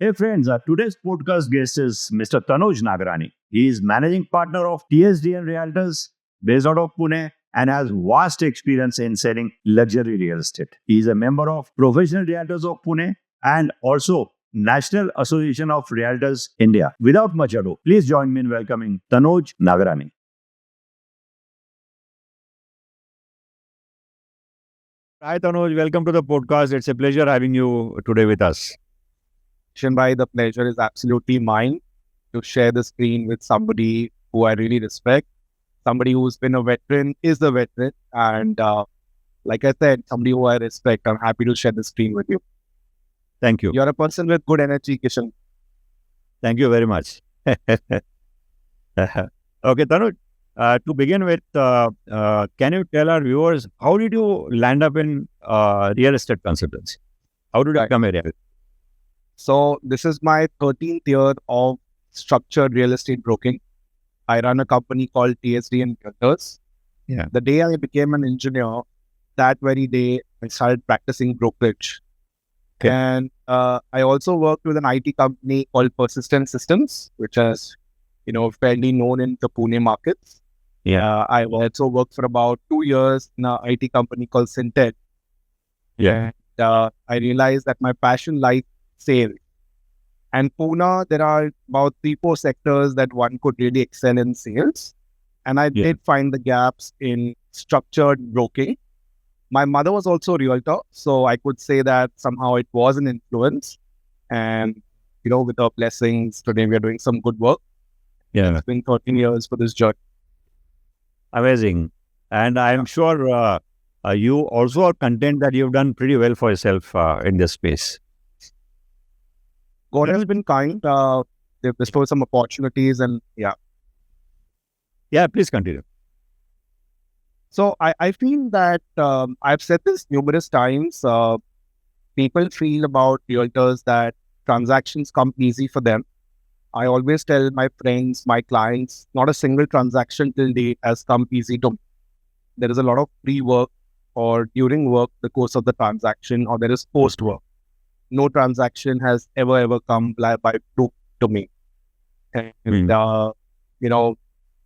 Hey friends, today's podcast guest is Mr. Tanuj Nagrani. He is managing partner of TSDN Realtors based out of Pune and has vast experience in selling luxury real estate. He is a member of Professional Realtors of Pune and also National Association of Realtors India. Without much ado, please join me in welcoming Tanuj Nagrani. Hi Tanuj, welcome to the podcast. It's a pleasure having you today with us. Kishen bhai, the pleasure is absolutely mine to share the screen with somebody who I really respect, somebody who's been a veteran, is a veteran, and like I said, somebody who I respect. I'm happy to share the screen with you. Thank you. You're a person with good energy, Kishen. Thank you very much. Okay, Tanuj, to begin with, can you tell our viewers how did you land up in real estate consultancy? How did you Right. become a real? So this is my 13th year of structured real estate broking. I run a company called TSDN Realtors. Yeah. The day I became an engineer, that very day I started practicing brokerage. Okay. And I also worked with an IT company called Persistent Systems, which is, fairly known in the Pune markets. Yeah. I also worked for about 2 years in an IT company called Syntec. Yeah. And I realized that my passion lies sales. And Pune, there are about 3-4 sectors that one could really excel in sales. And I Yeah. did find the gaps in structured broking. My mother was also a realtor, so I could say that somehow it was an influence. And, with her blessings, today we are doing some good work. Yeah. It's been 13 years for this journey. Amazing. And I'm sure you also are content that you've done pretty well for yourself in this space. God has been kind. They've bestowed some opportunities, and Yeah, please continue. So I feel that I've said this numerous times. People feel about realtors that transactions come easy for them. I always tell my friends, my clients, not a single transaction till date has come easy to me. There is a lot of pre-work or during work, the course of the transaction, or there is post-work. No transaction has ever come by fluke to me. And, I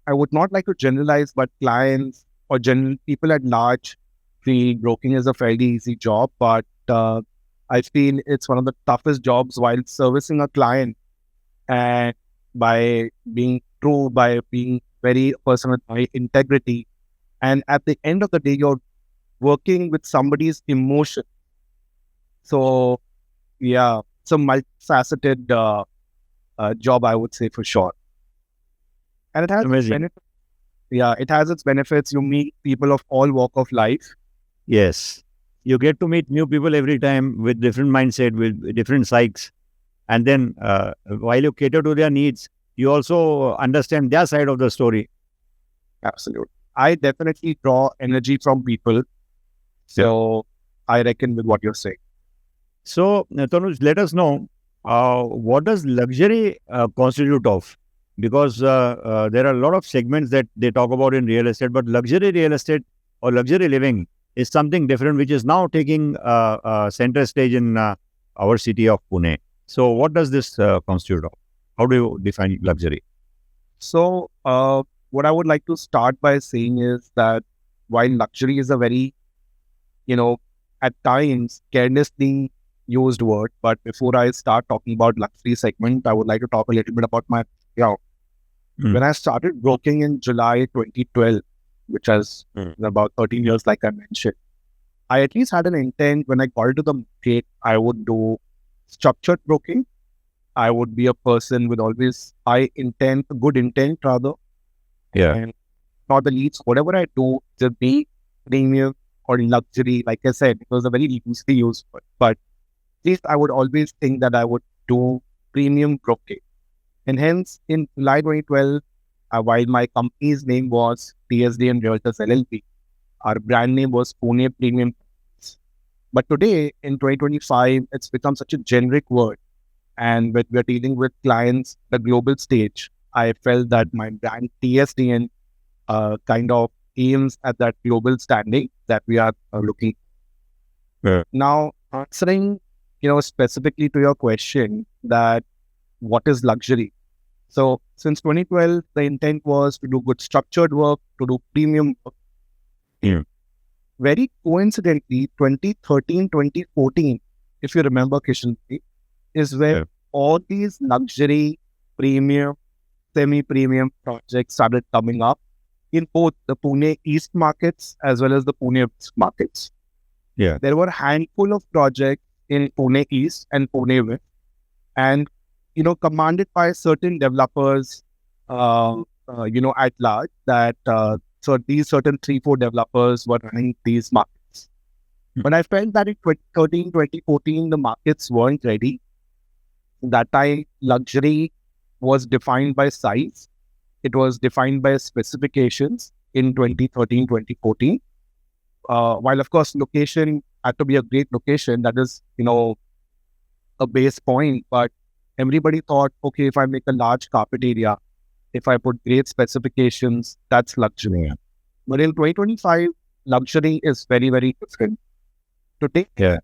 would not like to generalize, but clients or general people at large feel broking is a fairly easy job, but I feel it's one of the toughest jobs while servicing a client, and by being true, by being very person with high integrity. And at the end of the day, you're working with somebody's emotion. So, yeah, it's a multifaceted job, I would say, for sure. And it has its Amazing. benefits. Yeah, it has its benefits. You meet people of all walk of life. Yes. You get to meet new people every time with different mindset, with different psyches. And then while you cater to their needs, you also understand their side of the story. Absolutely. I definitely draw energy from people. So I reckon with what you're saying. So, Tanuj, let us know what does luxury constitute of? Because there are a lot of segments that they talk about in real estate, but luxury real estate or luxury living is something different, which is now taking center stage in our city of Pune. So, what does this constitute of? How do you define luxury? So what I would like to start by saying is that while luxury is a very, at times carelessly used word, but before I start talking about luxury segment, I would like to talk a little bit about my background. When I started broking in July 2012, which is about 13 years, like I mentioned, I at least had an intent when I got into the market, I would do structured broking. I would be a person with always high intent, good intent rather, Yeah. and not the least, whatever I do, to be premium or luxury, like I said, it was a very loosely used word, but at least I would always think that I would do premium broking. And hence, in July 2012, while my company's name was TSDN Realtors LLP, our brand name was Pune Premium. But today, in 2025, it's become such a generic word. And when we're dealing with clients at the global stage, I felt that my brand TSDN kind of aims at that global standing that we are looking. Yeah. Now, answering, specifically to your question, that what is luxury. So since 2012, the intent was to do good structured work, to do premium work. Yeah. Very coincidentally, 2013, 2014, if you remember, Kishen, is where Yeah. all these luxury, premium, semi-premium projects started coming up in both the Pune East markets as well as the Pune West markets. Yeah. There were a handful of projects in Pune East and Pune West, and commanded by certain developers, at large. That so these certain 3-4 developers were running these markets. But I felt that in 2013, 2014, the markets weren't ready. That time, luxury was defined by size. It was defined by specifications in 2013, 2014. While, of course, location had to be a great location. That is, a base point. But everybody thought, okay, if I make a large carpet area, if I put great specifications, that's luxury. Yeah. But in 2025, luxury is very, very different. Today, Yeah.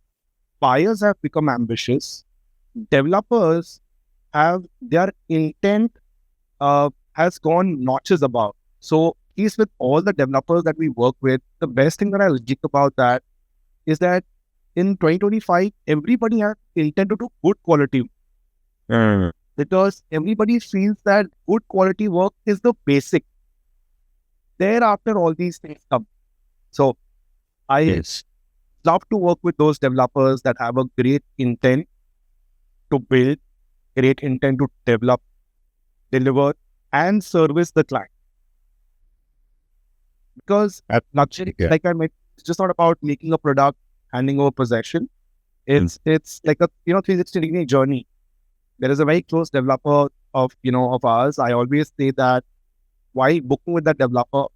buyers have become ambitious. Developers have their intent has gone notches above. So, at least with all the developers that we work with, the best thing that I like about that is that in 2025, everybody has intent to do good quality because everybody feels that good quality work is the basic. Thereafter, all these things come. So, I Yes. love to work with those developers that have a great intent to build, great intent to develop, deliver, and service the client. Because luxury, Yeah. like I mentioned, it's just not about making a product, handing over possession. It's like a 360-degree journey. There is a very close developer of ours. I always say that while booking with that developer,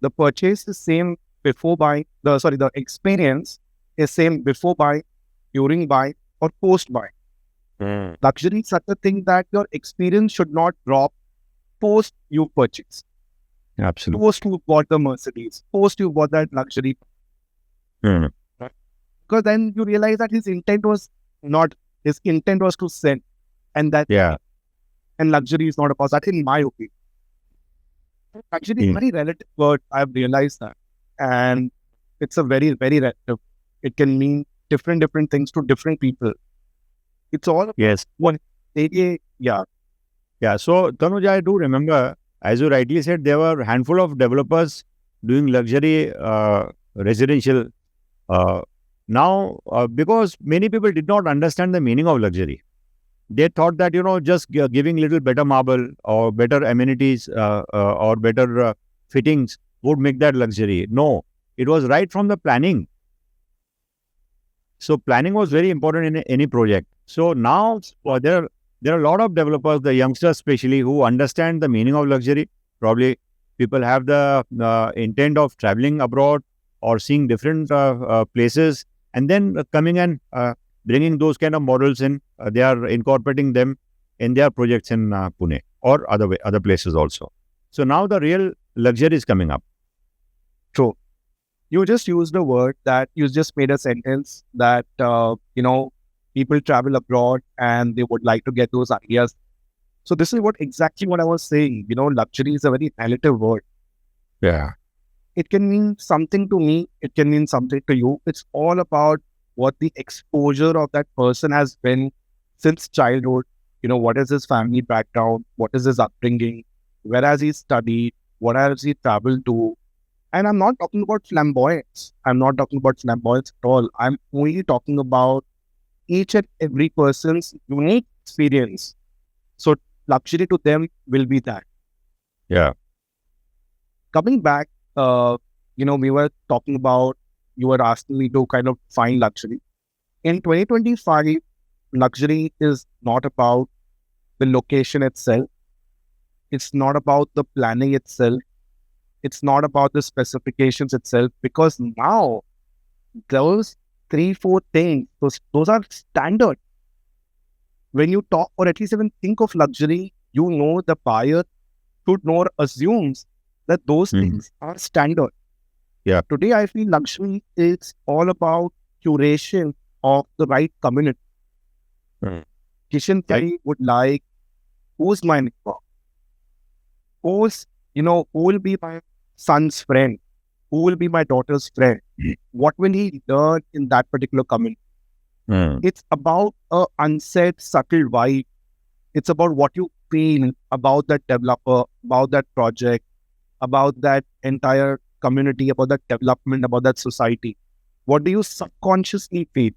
the purchase is same before buying. The experience is same before buy, during buy, or post buy. Luxury is such a thing that your experience should not drop post you purchase. Absolutely. Post you bought the Mercedes, post you bought that luxury. Because then you realize that his intent was to sell. And that Yeah. and luxury is not a that in my opinion. Luxury is a very relative word. I've realized that. And it's a very, very relative. It can mean different things to different people. It's all Yes. one. Yeah. Yeah. So, Tanuj, I do remember, as you rightly said, there were a handful of developers doing luxury residential. Now, because many people did not understand the meaning of luxury. They thought that, just giving little better marble or better amenities or better fittings would make that luxury. No, it was right from the planning. So planning was very important in any project. So now there are a lot of developers, the youngsters especially, who understand the meaning of luxury. Probably people have the intent of traveling abroad or seeing different places, and then coming and bringing those kind of models in. They are incorporating them in their projects in Pune or other places also. So now the real luxury is coming up. True. You just used a word that you just made a sentence that, people travel abroad and they would like to get those ideas. So this is exactly what I was saying. Luxury is a very relative word. Yeah. It can mean something to me. It can mean something to you. It's all about what the exposure of that person has been since childhood. What is his family background? What is his upbringing? Where has he studied? What has he traveled to? And I'm not talking about flamboyance. I'm not talking about flamboyance at all. I'm only talking about each and every person's unique experience. So luxury to them will be that. Yeah. Coming back, we were talking about, you were asking me to kind of find luxury. In 2025, luxury is not about the location itself. It's not about the planning itself. It's not about the specifications itself, because now those 3-4 things, those are standard. When you talk or at least even think of luxury, the buyer should know or assumes that those things are standard. Yeah. Today, I feel luxury is all about curation of the right community. Kishen would like, who's my neighbor? Who's, who will be my son's friend? Who will be my daughter's friend? What will he learn in that particular community? It's about a unsaid, subtle vibe. It's about what you feel about that developer, about that project, about that entire community, about that development, about that society. What do you subconsciously feel?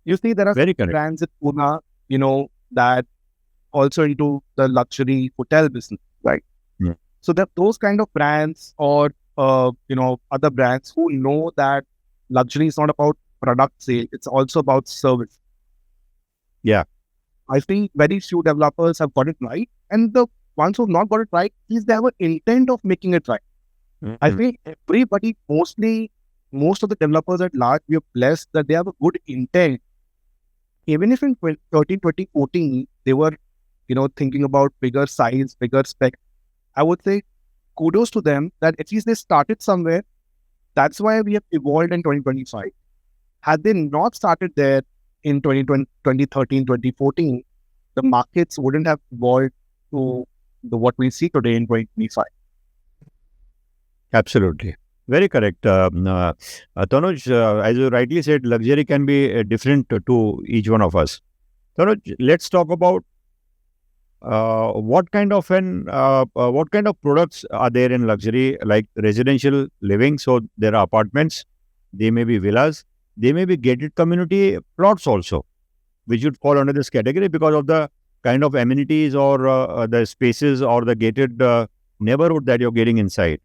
You see, there are Very correct. brands in Pune, that also into the luxury hotel business, right? Yeah. So that those kind of brands or, other brands who know that luxury is not about product sale, it's also about service. Yeah. I think very few developers have got it right. And the ones who have not got it right, is they have an intent of making it right. I think everybody, most of the developers at large, we are blessed that they have a good intent. Even if in 2014, they were, thinking about bigger size, bigger spec, I would say kudos to them that at least they started somewhere. That's why we have evolved in 2025. Had they not started there in 2013, 2014, the markets wouldn't have evolved to what we see today in 2025. Absolutely. Very correct. Tanuj, as you rightly said, luxury can be different to each one of us. Tanuj, let's talk about what kind of products are there in luxury, like residential living. So there are apartments, they may be villas, they may be gated community plots also, which would fall under this category because of the kind of amenities or the spaces or the gated neighborhood that you're getting inside.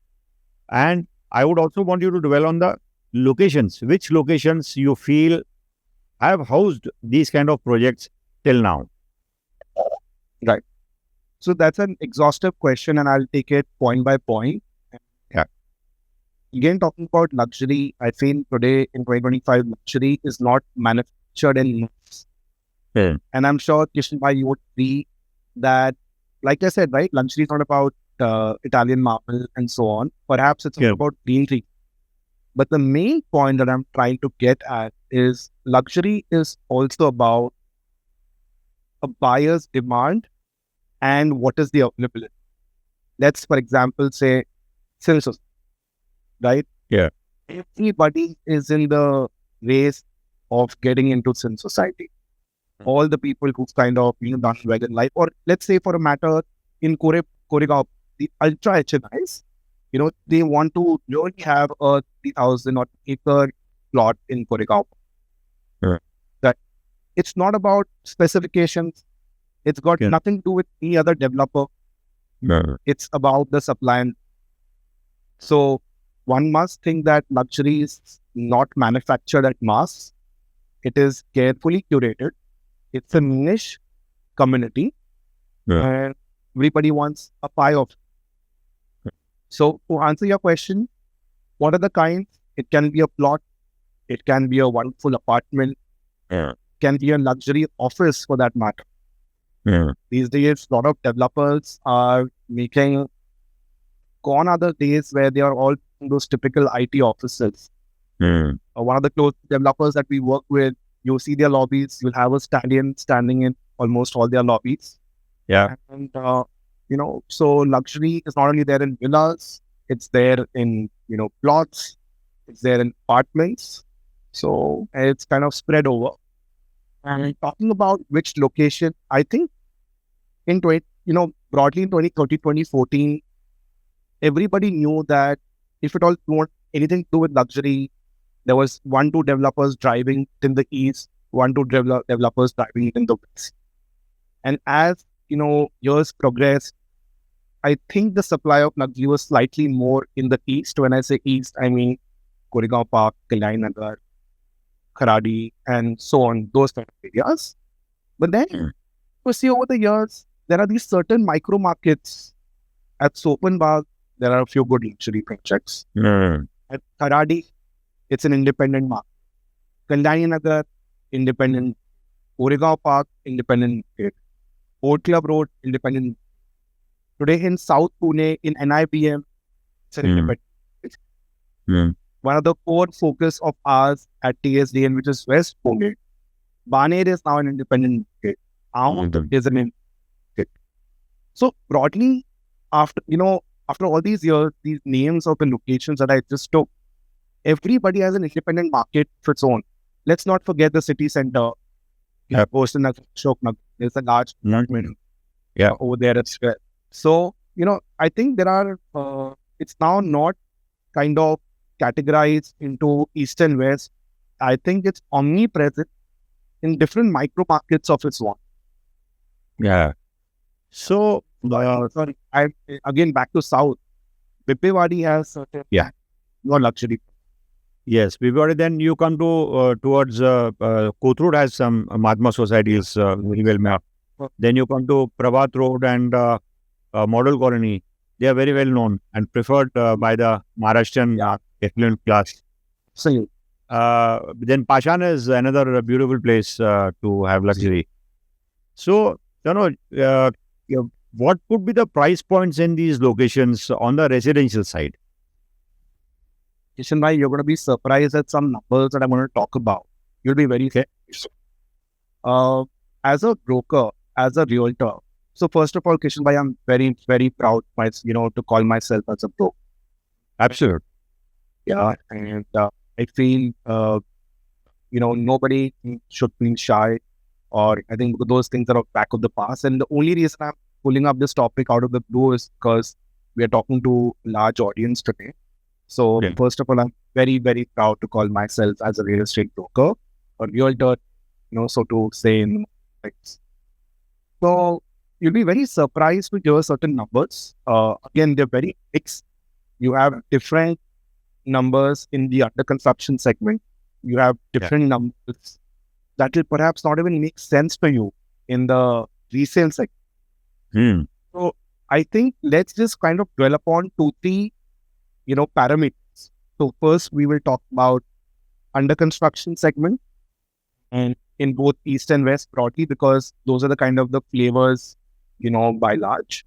And I would also want you to dwell on the locations. Which locations you feel have housed these kind of projects till now? Right. So that's an exhaustive question, and I'll take it point by point. Yeah. Again, talking about luxury, I feel today in 2025, luxury is not manufactured in mass. And I'm sure, Kishen bhai, you would agree that, like I said, right, luxury is not about Italian marble and so on. Perhaps it's about greenery. But the main point that I'm trying to get at is luxury is also about a buyer's demand and what is the availability. Let's, for example, say census, right? Yeah. Everybody is in the race of getting into sin society. All the people who've kind of done well in life, or let's say for a matter in Koregaon, the ultra HNIs, they want to really have a 3,000 or acre plot in Koregaon. Yeah. That it's not about specifications. It's got nothing to do with any other developer. It's about the supply. So one must think that luxury is not manufactured at mass. It is carefully curated. It's a niche community, and everybody wants a pie of it. So to answer your question, what are the kinds? It can be a plot. It can be a wonderful apartment. It can be a luxury office for that matter. These days, a lot of developers are making, gone are the days where they are all in those typical IT offices. One of the close developers that we work with, you see their lobbies, you'll have a stand-in standing in almost all their lobbies. Yeah. And, so luxury is not only there in villas, it's there in, plots, it's there in apartments. So it's kind of spread over. And talking about which location, I think in broadly in 2013, 2014, everybody knew that if at all you want anything to do with luxury, there was 1-2 developers driving in the east, 1-2 developers driving in the west. And as, years progressed, I think the supply of luxury was slightly more in the east. When I say east, I mean Koregaon Park, Kalyani Nagar, Kharadi, and so on, those kind of areas. But then, you see over the years, there are these certain micro markets. At Sopanbag, there are a few good luxury projects. At Kharadi, it's an independent market. Kalyani Nagar, independent. Koregaon Park, independent. Old Club Road, independent. Today in South Pune, in NIBM, it's an independent. One of the core focus of ours at TSDN, which is West Pune, Baner is now an independent market. Aound is an independent market. So broadly, after all these years, these names of the locations that I just took, everybody has an independent market for its own. Let's not forget the city center. Boston, Ashok Nagar. There's a large movement over there as well. So, I think there are, it's now not kind of categorized into East and West. I think it's omnipresent in different micro markets of its own. Yeah. So, sorry, I again back to South. Bipewadi has certain more luxury. Yes, Bipewadi. Then you come to towards Kothurud has some Mahatma societies very well mapped. Then you come to Prabhat Road and Model Colony. They are very well known and preferred by the Maharashtrian affluent class. So, then Pashan is another beautiful place to have luxury. So, what could be the price points in these locations on the residential side? Kishen bhai, you're going to be surprised at some numbers that I'm going to talk about. You'll be very as a broker, as a realtor. So first of all, Kishen bhai, I'm very, very proud, to call myself as a broker. Absolutely. Yeah, and I feel, nobody should feel shy, or I think those things are back of the past. And the only reason I'm pulling up this topic out of the blue is because we are talking to a large audience today. So first of all, I'm very, very proud to call myself as a real estate broker or realtor, so to say. So you'll be very surprised to hear certain numbers. Again, they're very mixed. You have different numbers in the under construction segment. You have different numbers that will perhaps not even make sense for you in the resale segment. So I think let's just kind of dwell upon 2-3 parameters. So first we will talk about under construction segment, and in both East and West broadly, because those are the kind of the flavors, by large.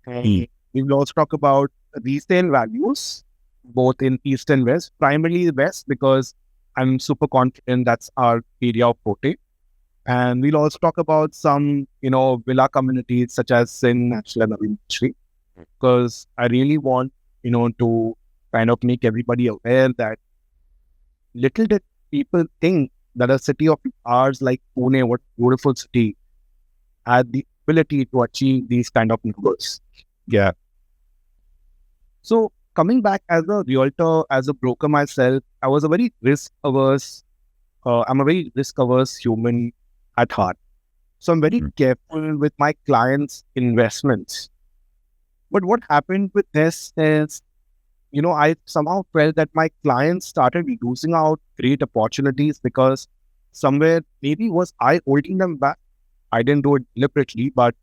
And we will also talk about resale values, both in East and West, primarily West, because I'm super confident that's our area of forte. And we'll also talk about some, villa communities such as Sin, National, and Navin, because I really want, to kind of make everybody aware that little did people think that a city of ours like Pune, what beautiful city, had the ability to achieve these kind of numbers. Yeah. So coming back as a realtor, as a broker myself, I was a very risk-averse, I'm a very risk-averse human at heart. So I'm very careful with my clients' investments. But what happened with this is, I somehow felt that my clients started losing out great opportunities because somewhere maybe was I holding them back. I didn't do it deliberately, but,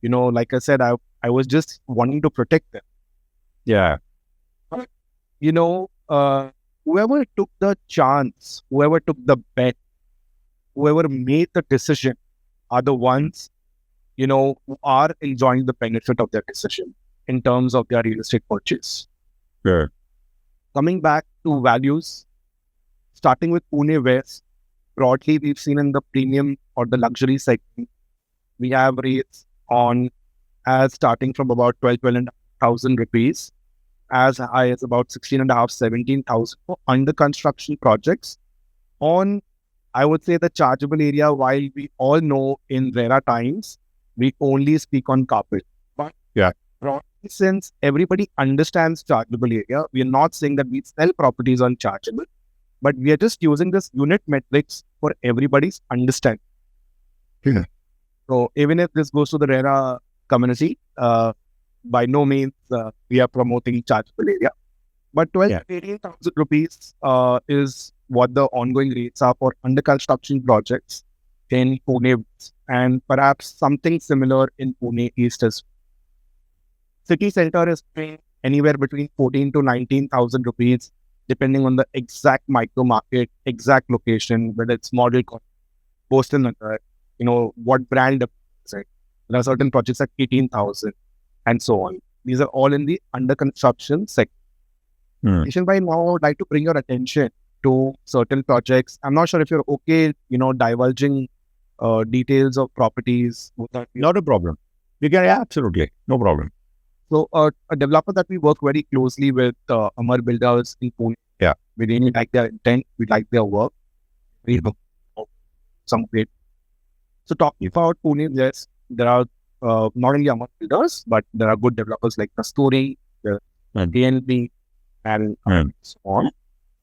like I said, I was just wanting to protect them. Yeah. But, whoever took the chance, whoever took the bet, whoever made the decision are the ones, who are enjoying the benefit of their decision in terms of their real estate purchase. Sure. Coming back to values, starting with Pune West, broadly we've seen in the premium or the luxury segment, we have rates on as starting from about 12,500 rupees, as high as about 16,500, 17,000 for under construction projects. On, I would say, the chargeable area, while we all know in RERA times, we only speak on carpet. But since everybody understands chargeable area, we are not saying that we sell properties on chargeable, but we are just using this unit metrics for everybody's understanding. Yeah. So even if this goes to the RERA community, by no means we are promoting chargeable area. But 18,000 rupees is what the ongoing rates are for under construction projects in Pune, and perhaps something similar in Pune East as well. City center is paying anywhere between 14 to 19,000 rupees, depending on the exact micro market, exact location, whether it's model, Boston, what brand is it. There are certain projects at 18,000 and so on. These are all in the under construction sector. Kishen bhai, now I would like to bring your attention to certain projects. I'm not sure if you're okay, divulging details of properties. Would that be Not a problem. We can, yeah, absolutely. No problem. so? A developer that we work very closely with, Amar Builders in Pune. Yeah. We really like their intent. We like their work. We have some great. So talking about Pune, yes, there are not only Amar Builders, but there are good developers like Kasturi, And, TNP, and and so on.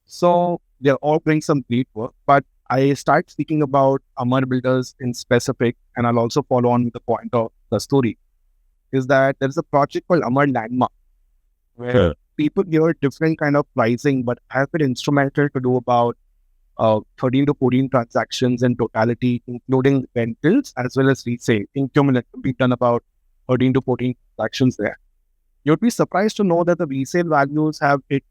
So they're all doing some great work. But I start speaking about Amar Builders in specific, and I'll also follow on with the point of the story, is that there's a project called Amar Landmark, where Sure. people hear different kind of pricing, but have been instrumental to do about 13 to 14 transactions in totality, including rentals as well as resale. In cumulative, we've done about 13 to 14 transactions there. You'd be surprised to know that the resale values have hit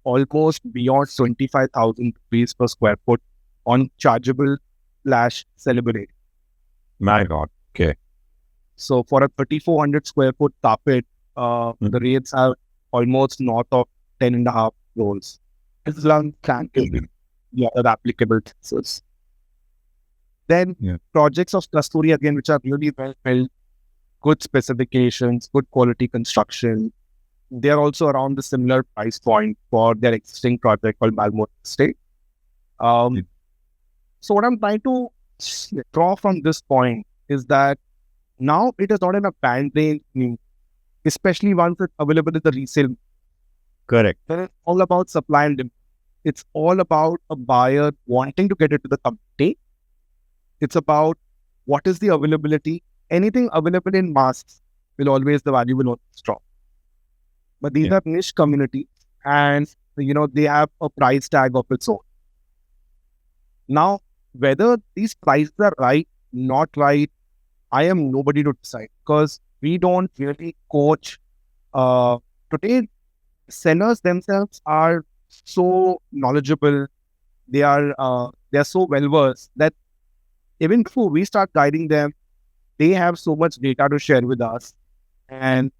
almost beyond 25,000 rupees per square foot on chargeable / sellable. my God. Okay. So for a 3,400 square foot carpet, the rates are almost north of 10.5 crores. It's long the other applicable taxes. Then projects of Kasturi again, which are really well built, good specifications, good quality construction. They're also around the similar price point for their existing project called Malmo Estate. So what I'm trying to draw from this point is that now it is not in a band range, especially once it's available in the resale. Correct. Then it's all about supply and demand. It's all about a buyer wanting to get it to the company. It's about what is the availability. Anything available in masses will always, the value will always drop. But these are niche communities, and they have a price tag of its own. Now, whether these prices are right, not right, I am nobody to decide, because we don't really coach. Today, sellers themselves are so knowledgeable. They are so well versed that even before we start guiding them, they have so much data to share with us, and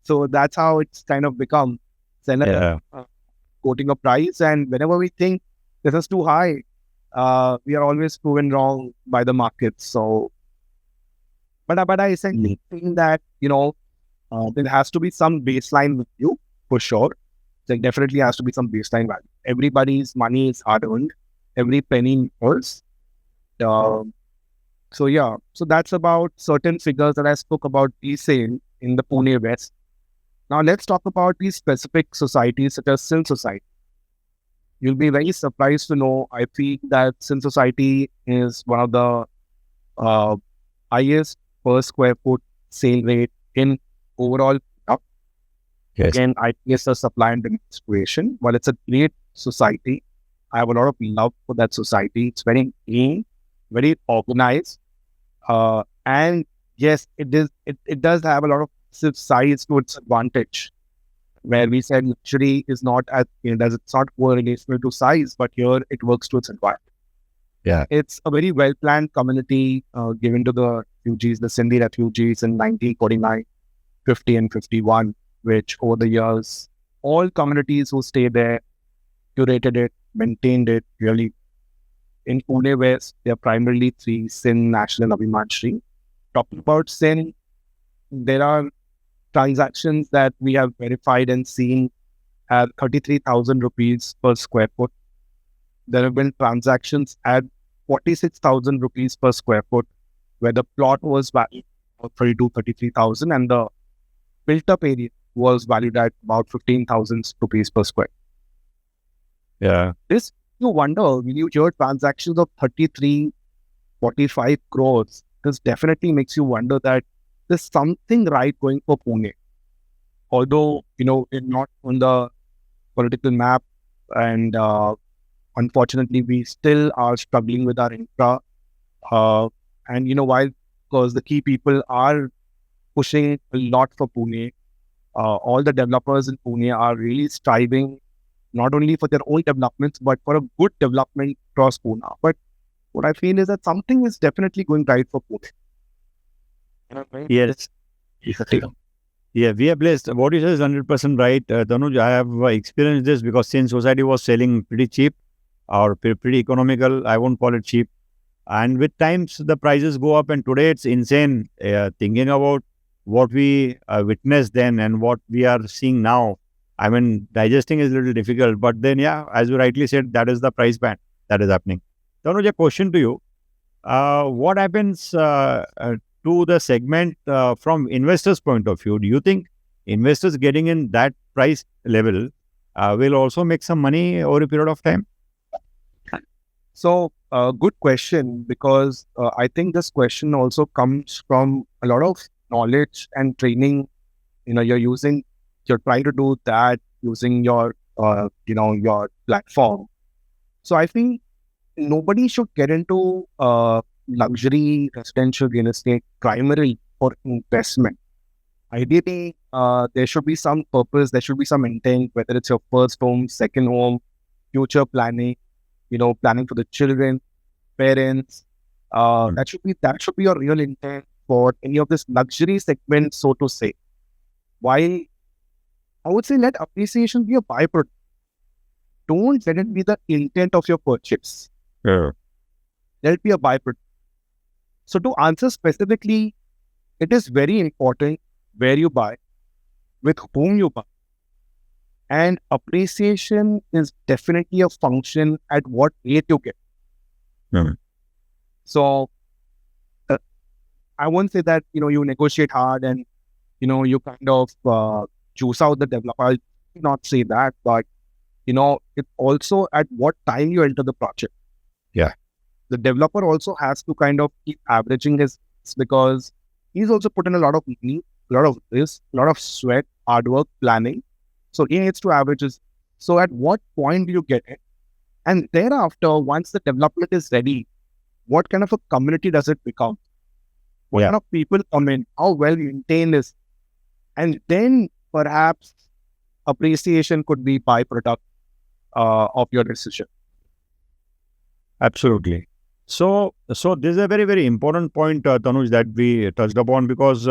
so that's how it's kind of become. Seller quoting a price, and whenever we think this is too high, we are always proven wrong by the market. So, but I essentially think that there has to be some baseline value for sure. There definitely has to be some baseline value. Everybody's money is hard earned. Every penny matters. So that's about certain figures that I spoke about resale in the Pune West. Now let's talk about these specific societies such as Sin Society. You'll be very surprised to know, I feel that Sin Society is one of the highest per square foot sale rate in overall. Yes. Again, I guess the supply and demand situation. While it's a great society, I have a lot of love for that society. It's very clean, very organized, and yes, it is. It does have a lot of size to its advantage. Where we said luxury is not as it's not correlational to size, but here it works to its advantage. Yeah, it's a very well planned community given to the refugees, the Sindhi refugees in 1949, 50, and 51. Which over the years, all communities who stay there curated it, maintained it really. In Pune West, there are primarily three: Sin, National, Abhimanshri. Talking about Sin, there are transactions that we have verified and seen at 33,000 rupees per square foot. There have been transactions at 46,000 rupees per square foot, where the plot was valued at 33,000 and the built-up area was valued at about 15,000 rupees per square. Yeah. This, you wonder, when you hear transactions of 33, 45 crores, this definitely makes you wonder that there's something right going for Pune. Although, it's not on the political map, and unfortunately, we still are struggling with our infra. And while, because the key people are pushing a lot for Pune, all the developers in Pune are really striving not only for their own developments, but for a good development across Pune. But what I feel is that something is definitely going right for Pune. Yes. Yeah, we are blessed. What you say is 100% right. Tanuj, I have experienced this because Sin Society was selling pretty cheap. or pretty economical. I won't call it cheap. And with times, the prices go up. And today, it's insane. Thinking about what we witnessed then and what we are seeing now, I mean, digesting is a little difficult. But then, yeah, as you rightly said, that is the price band that is happening. Tanuj, a question to you. What happens to the segment from investors' point of view? Do you think investors getting in that price level will also make some money over a period of time? So, good question, because I think this question also comes from a lot of knowledge and training. You're trying to do that using your platform. So I think nobody should get into luxury residential real estate primarily for investment. Ideally, there should be some purpose, there should be some intent, whether it's your first home, second home, future planning, planning for the children, parents. That should be your real intent for any of this luxury segment, so to say. While I would say let appreciation be a byproduct. Don't let it be the intent of your purchase. Yeah. Let it be a byproduct. So to answer specifically, it is very important where you buy, with whom you buy. And appreciation is definitely a function at what rate you get. Yeah. So I won't say that, you negotiate hard and, you kind of juice out the developer. I'll not say that, but, it also at what time you enter the project. Yeah. The developer also has to kind of keep averaging his, because he's also put in a lot of money, a lot of risk, a lot of sweat, hard work, planning. So he needs to average his. So at what point do you get it? And thereafter, once the development is ready, what kind of a community does it become? What kind of people come in? How well maintained is? And then perhaps appreciation could be byproduct of your decision. Absolutely. So this is a very, very important point, Tanuj, that we touched upon, because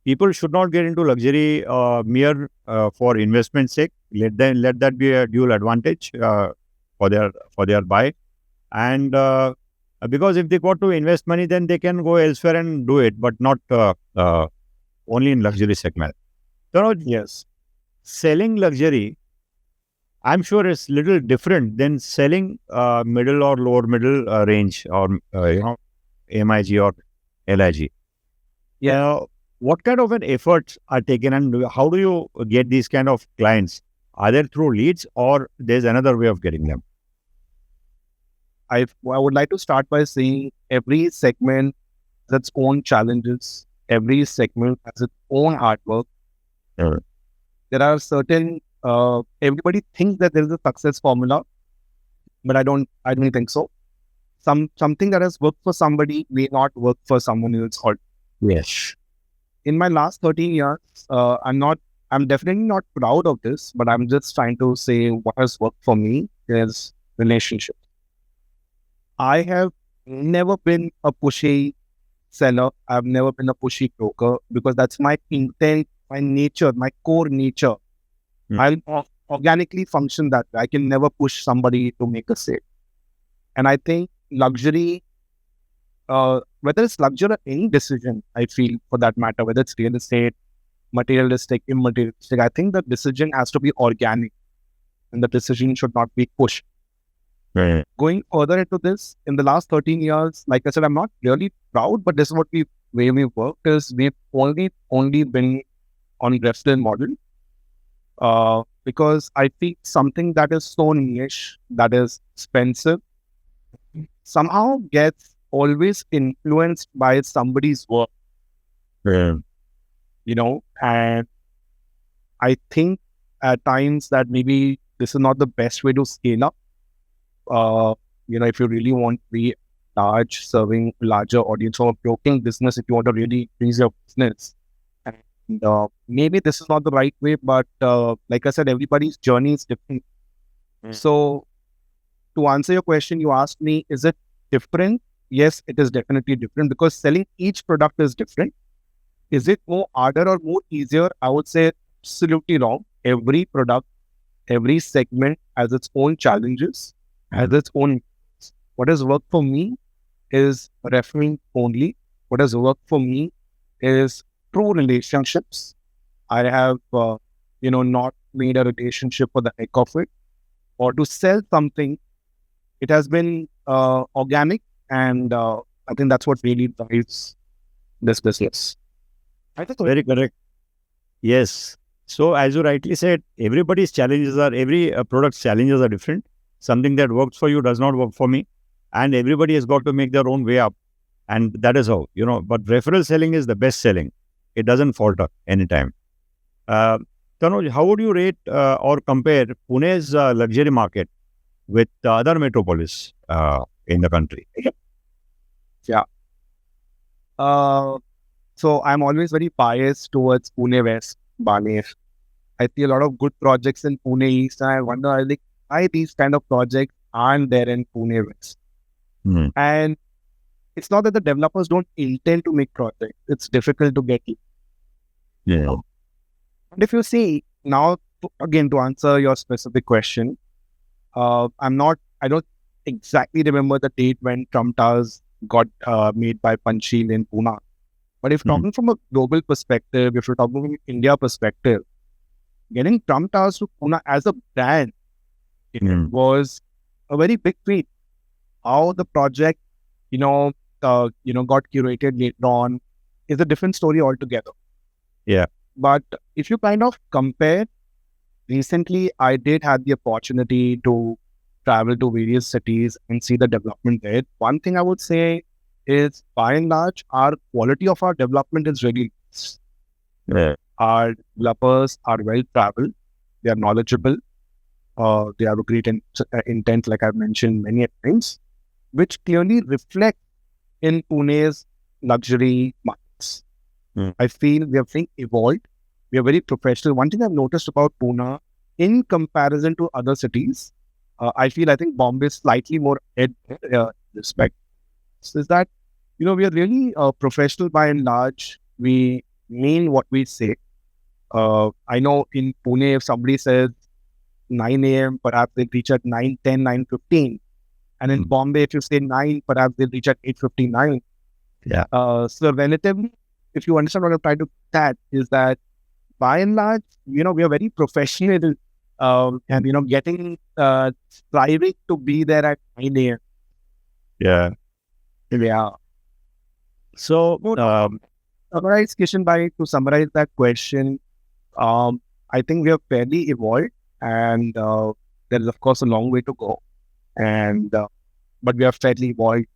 people should not get into luxury mere for investment sake. Let that be a dual advantage for their buy. And because if they got to invest money, then they can go elsewhere and do it, but not only in luxury segment. Tanuj, Yes. selling luxury, I'm sure it's little different than selling middle or lower middle range, or MIG or LIG. Yeah. What kind of an efforts are taken, and how do you get these kind of clients? Are they through leads, or there's another way of getting them? I would like to start by saying every segment has its own challenges. Every segment has its own hard work. Yeah. There are certain, everybody thinks that there is a success formula, but I don't think so. Something that has worked for somebody may not work for someone else. Yes. In my last 13 years, I'm definitely not proud of this, but I'm just trying to say what has worked for me is relationships. I have never been a pushy seller. I've never been a pushy broker, because that's my intent, my nature, my core nature. I'll organically function that way. I can never push somebody to make a sale. And I think luxury, whether it's luxury or any decision, I feel for that matter, whether it's real estate, materialistic, immaterialistic, I think the decision has to be organic and the decision should not be pushed. Right. Going further into this, in the last 13 years, like I said, I'm not really proud, but this is what way we worked is we've only been on referral model. Because I think something that is so niche, that is expensive, somehow gets always influenced by somebody's work. Yeah. And I think at times that maybe this is not the best way to scale up. If you really want to be large, serving larger audience or broking business, if you want to really increase your business. And maybe this is not the right way, but like I said, everybody's journey is different. So to answer your question, you asked me, is it different? Yes, it is definitely different, because selling each product is different. Is it more harder or more easier? I would say absolutely wrong. Every product, every segment has its own challenges. has its own. What has worked for me is referring only. What has worked for me is true relationships. I have, not made a relationship for the heck of it or to sell something. It has been organic, and I think that's what really drives this business. I think Very correct. Yes. So as you rightly said, everybody's challenges are, every product's challenges are different. Something that works for you does not work for me. And everybody has got to make their own way up. And that is how, but referral selling is the best selling. It doesn't falter anytime. Tanuj, how would you rate or compare Pune's luxury market with the other metropolis in the country? Yeah. So I'm always very biased towards Pune West, Baner. I see a lot of good projects in Pune East, and I wonder like why these kind of projects aren't there in Pune West. Hmm. And it's not that the developers don't intend to make projects; it's difficult to get it. Yeah. And if you see now, again to answer your specific question, I don't exactly remember the date when Trump Towers got made by Panchil in Pune. But if talking from a global perspective, if you're talking from India perspective, getting Trump Towers to Pune as a brand was a very big feat. How the project, got curated later on is a different story altogether. Yeah. But if you kind of compare, recently I did have the opportunity to travel to various cities and see the development there. One thing I would say is, by and large, our quality of our development is really nice. Yeah. Our developers are well traveled, they are knowledgeable, they have a great intent, like I've mentioned many times, which clearly reflect in Pune's luxury markets. I feel we have been evolved. We are very professional. One thing I've noticed about Pune, in comparison to other cities, I think Bombay is slightly more respect. Is that, we are really professional by and large. We mean what we say. I know in Pune, if somebody says 9 a.m., perhaps they'll reach at 9:10, 9:15. And in Bombay, if you say 9, perhaps they'll reach at 8:59. Yeah. So relatively, if you understand what I'm trying to that is that by and large, we are very professional and, getting striving to be there at 9 a.m. Yeah. Yeah. So, summarize, Kishen, to summarize that question, I think we have fairly evolved, and there is, of course, a long way to go. And but we are fairly evolved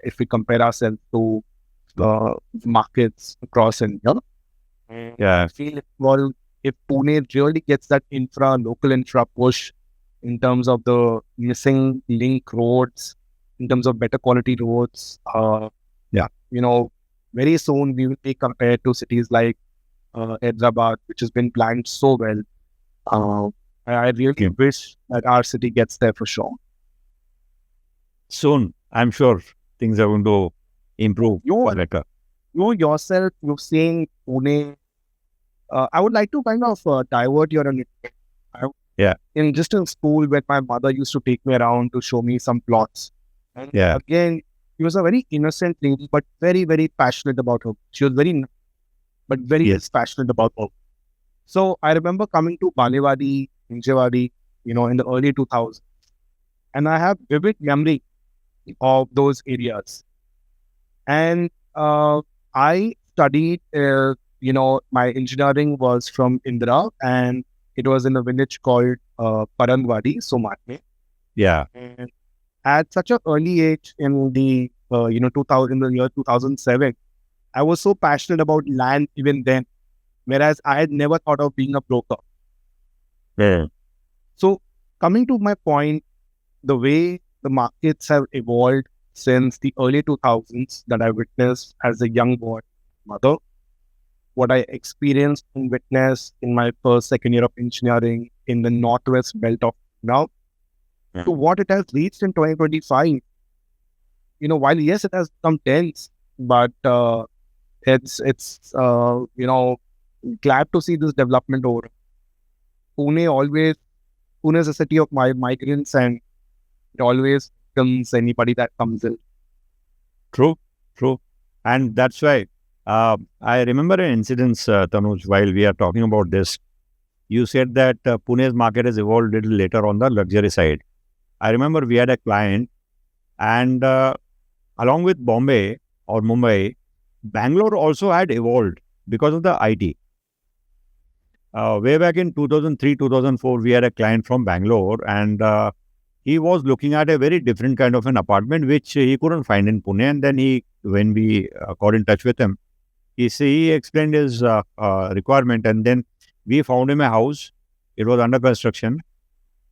if we compare ourselves to markets across India. yeah. I feel if Pune really gets that local infra push in terms of the missing link roads, in terms of better quality roads, very soon we will be compared to cities like Hyderabad, which has been planned so well. I really wish that our city gets there for sure. Soon, I'm sure things are going to improve for better. You yourself, you've seen Pune. I would like to kind of divert your in just in school where my mother used to take me around to show me some plots. And again, she was a very innocent lady, but very, very passionate about her. She was very passionate about her. So I remember coming to Balewadi, Hinjewadi, in the early 2000s. And I have vivid memory of those areas. And I studied, my engineering was from Indra, and it was in a village called Parandwadi, Somate. Yeah. And at such an early age in the 2000, in the year 2007, I was so passionate about land even then, whereas I had never thought of being a broker. Yeah. So coming to my point, the way the markets have evolved since the early 2000s that I witnessed as a young boy, mother, what I experienced and witnessed in my first, second year of engineering in the northwest belt of now, to what it has reached in 2025. While yes, it has come tense, but it's glad to see this development over. Pune is a city of migrants, and It always comes anybody that comes in. True, true. And that's why I remember an incident, Tanuj, while we are talking about this. You said that Pune's market has evolved a little later on the luxury side. I remember we had a client, and along with Bombay or Mumbai, Bangalore also had evolved because of the IT. Way back in 2003, 2004, we had a client from Bangalore, and he was looking at a very different kind of an apartment which he couldn't find in Pune. And then when we got in touch with him, he explained his requirement, and then we found him a house. It was under construction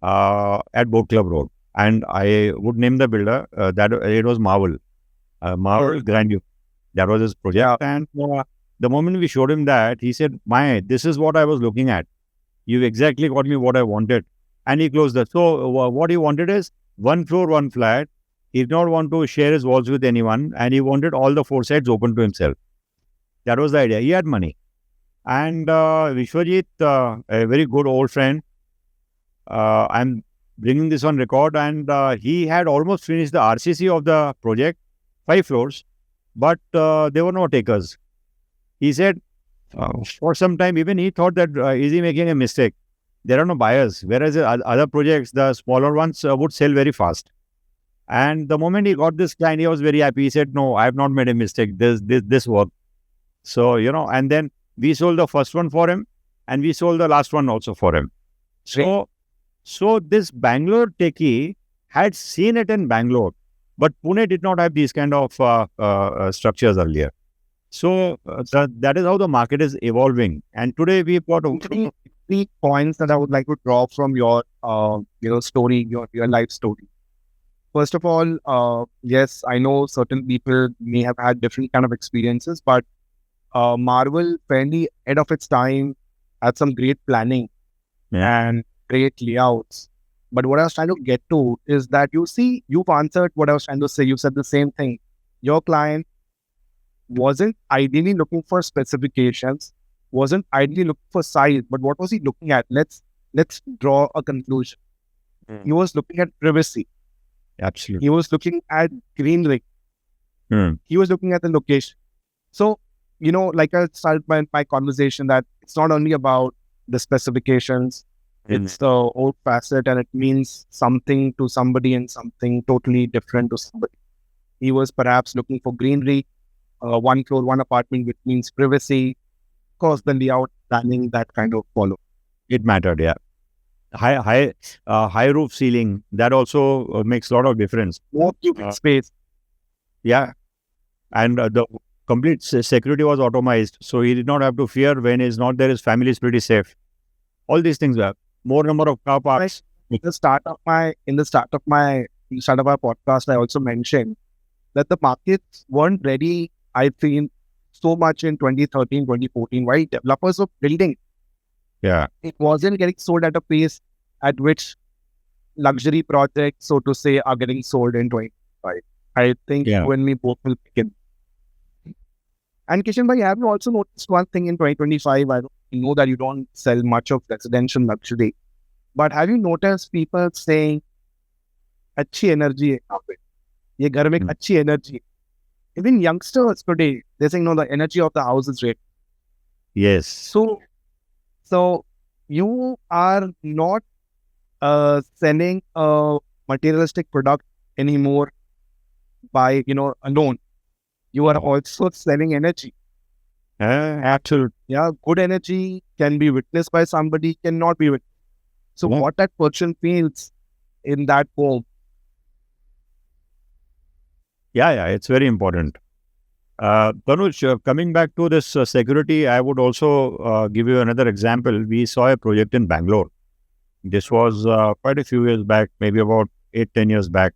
at Boat Club Road, and I would name the builder. That it was Marvel Grandeur. That was his project, and the moment we showed him that, he said, this is what I was looking at. You exactly got me what I wanted." And he closed that. So what he wanted is one floor, one flat. He did not want to share his walls with anyone, and he wanted all the four sides open to himself. That was the idea. He had money. And Vishwajit, a very good old friend, I'm bringing this on record, and he had almost finished the RCC of the project, 5 floors, but there were no takers. He said, for some time, even he thought that is he making a mistake? There are no buyers. Whereas other projects, the smaller ones would sell very fast. And the moment he got this client, he was very happy. He said, "No, I have not made a mistake. This worked." So, and then we sold the first one for him, and we sold the last one also for him. So this Bangalore techie had seen it in Bangalore, but Pune did not have these kind of structures earlier. So that is how the market is evolving. And today we've got 3 points that I would like to draw from your, story, your life story. First of all, yes, I know certain people may have had different kind of experiences, but Marvel, fairly ahead of its time, had some great planning and great layouts. But what I was trying to get to is that you've answered what I was trying to say. You said the same thing. Your client wasn't ideally looking for specifications, wasn't ideally looking for size, but what was he looking at? Let's draw a conclusion. He was looking at privacy. Absolutely. He was looking at greenery. He was looking at the location. So, like I started my conversation, that it's not only about the specifications, it's the whole facet, and it means something to somebody and something totally different to somebody. He was perhaps looking for greenery, 1 floor, 1 apartment, which means privacy. Of course, the layout, planning, that kind of follow. It mattered, yeah. High roof ceiling, that also makes a lot of difference. More cubic space. Yeah. And the complete security was automated, so he did not have to fear when he's not there. His family is pretty safe. All these things were more number of car parks. In the start of our podcast, I also mentioned that the markets weren't ready, I feel, so much in 2013, 2014, while developers were building. Yeah. It wasn't getting sold at a pace at which luxury projects, so to say, are getting sold in 2025. I think you and me both will begin. And Kishen bhai, have you also noticed one thing in 2025? I know that you don't sell much of residential luxury, but have you noticed people saying, "Achhi energy hai yahan pe. Ye ghar mein achhi energy." Even youngsters today, they're saying, "No, the energy of the house is great." Yes. So you are not selling a materialistic product anymore by, alone. You are also selling energy. Absolutely. Yeah, good energy can be witnessed by somebody, cannot be witnessed. So what that person feels in that home. Yeah, it's very important. Tanuj, coming back to this security, I would also give you another example. We saw a project in Bangalore. This was quite a few years back, maybe about 8-10 years back.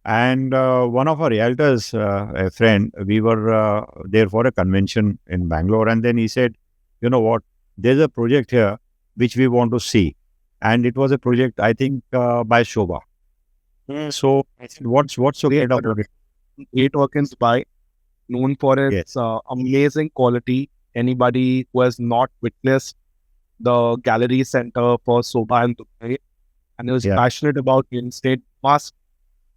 And one of our realtors, a friend, we were there for a convention in Bangalore. And then he said, "You know what, there's a project here which we want to see." And it was a project, I think, by Shobha. So I said, what's so great about it? Great work in Dubai, known for its amazing quality. Anybody who has not witnessed the gallery center for Sobha in Dubai and is passionate about real estate must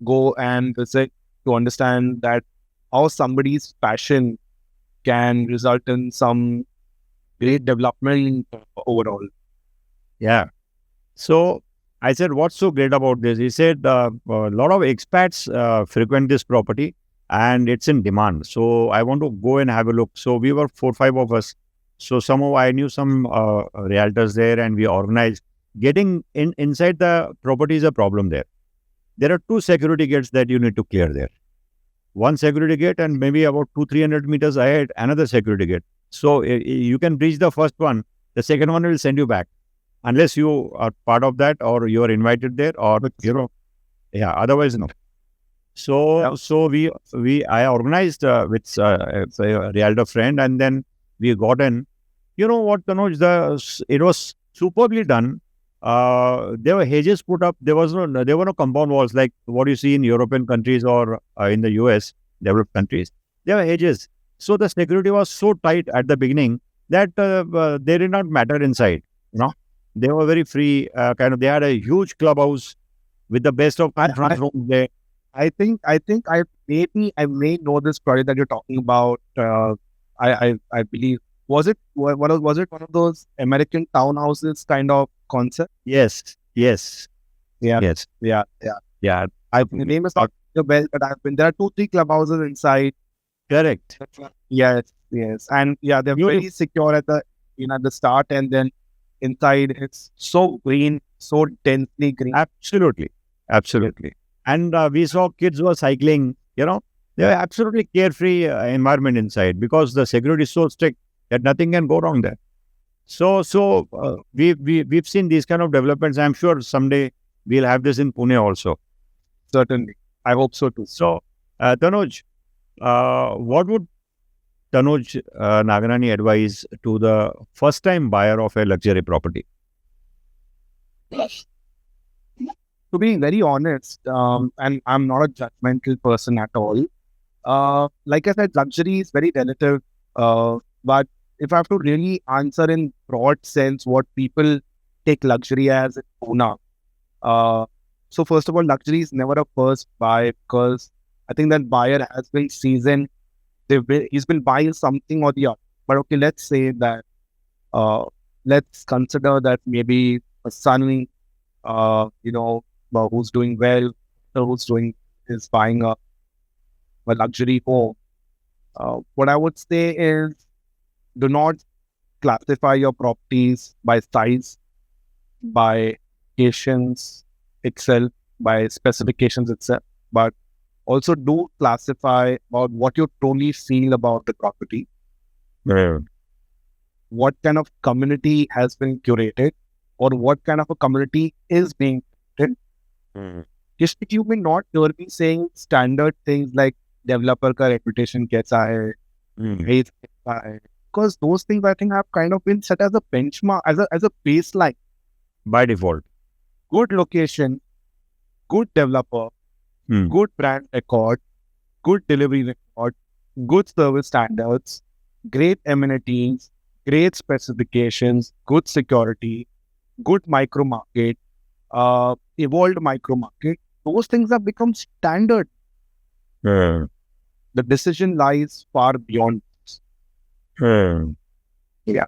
go and visit to understand that how somebody's passion can result in some great development overall. Yeah. So I said, what's so great about this? He said, a lot of expats frequent this property and it's in demand. So I want to go and have a look. So we were 4, 5 of us. So somehow I knew some realtors there and we organized. Getting inside the property is a problem there. There are 2 security gates that you need to clear there. One security gate and maybe about 200-300 meters ahead, another security gate. So you can breach the first one. The second one will send you back unless you are part of that or you are invited there or, yeah, otherwise no. So I organized with a realtor friend and then we got in. You know what, Tanuj, it was superbly done. There were hedges put up. There were no compound walls like what you see in European countries or in the US, developed countries. There were hedges. So the security was so tight at the beginning that they did not matter inside. They were very free. They had a huge clubhouse with the best of conference rooms there. I think I may know this project that you're talking about. I believe was it one of those American townhouses kind of concept? Yes. Yeah. Yes. Yeah. The name is not the bell, but I've been there are 2-3 clubhouses inside. Correct. Yes, and yeah, they're very secure at the start, and then inside it's so green, so densely green. Absolutely. And we saw kids were cycling. They were absolutely carefree environment inside because the security is so strict that nothing can go wrong there. So we've seen these kind of developments. I'm sure someday we'll have this in Pune also. Certainly, I hope so too. So, Tanuj, what would Tanuj Nagrani advise to the first-time buyer of a luxury property? To be very honest, and I'm not a judgmental person at all. Like I said, luxury is very relative. But if I have to really answer in broad sense, what people take luxury as in Pune. So first of all, luxury is never a first buy because I think that buyer has been seasoned. He's been buying something or the other. But okay, let's say that, let's consider that maybe a son, who's doing well, is buying a luxury home. What I would say is, do not classify your properties by size, by locations itself, by specifications itself, but also do classify about what you truly feel about the property. Right. What kind of community has been curated, or what kind of a community is being curated. Just you may not hear me saying standard things like developer ka reputation kaisa hai, raise kaisa hai, because those things I think have kind of been set as a benchmark, as a baseline. By default. Good location, good developer, good brand record, good delivery record, good service standards, great amenities, great specifications, good security, good micro market, evolved micro market. Those things have become standard. The decision lies far beyond this. Yeah.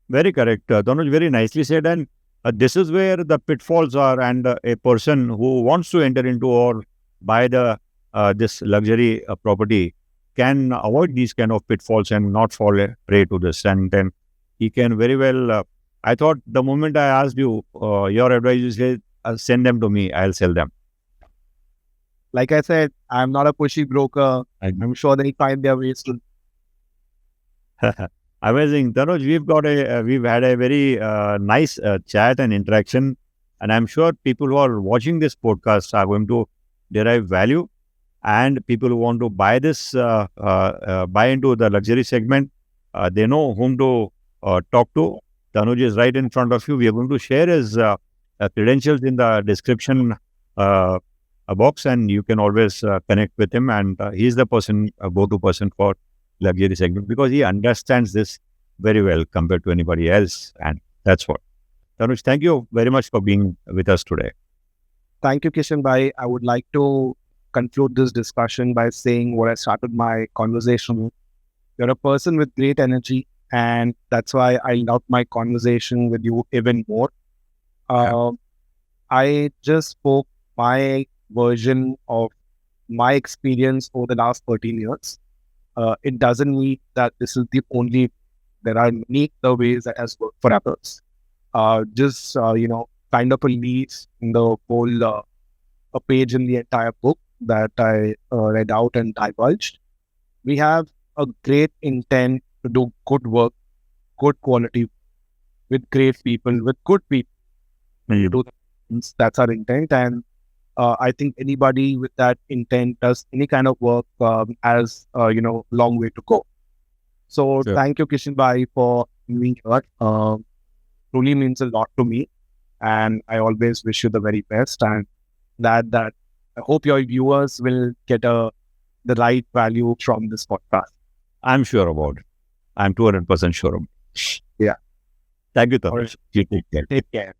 Very correct. Tanuj, very nicely said. And this is where the pitfalls are, and a person who wants to enter into or buy this luxury property can avoid these kind of pitfalls and not fall prey to this. And then he can very well, I thought the moment I asked you, your advice is send them to me, I'll sell them. Like I said, I'm not a pushy broker. I'm sure they find their ways to. Amazing. Tanuj, we've had a very nice chat and interaction, and I'm sure people who are watching this podcast are going to derive value, and people who want to buy this, buy into the luxury segment, they know whom to talk to. Tanuj is right in front of you. We are going to share his credentials in the description box, and you can always connect with him, and he's the go-to person for luxury segment because he understands this very well compared to anybody else, and that's what. Tanuj, thank you very much for being with us today. thank you, Kishen Bhai. I would like to conclude this discussion by saying what I started my conversation with. You're a person with great energy, and that's why I love my conversation with you even more. Yeah. I just spoke my version of my experience over the last 13 years. It doesn't mean that this is the only, there are many other ways that has worked for others. Kind of a leaf in the whole, a page in the entire book that I read out and divulged. We have a great intent to do good work, good quality, with great people, with good people. Mm. Do things. That's our intent, and I think anybody with that intent does any kind of work has long way to go. So Sure. thank you, Kishan Bhai, for being here. Truly means a lot to me, and I always wish you the very best. And that I hope your viewers will get the right value from this podcast. I'm sure about it. I'm 200% sure about it. Yeah. Thank you, All Tanuj. right. You take care. Take care.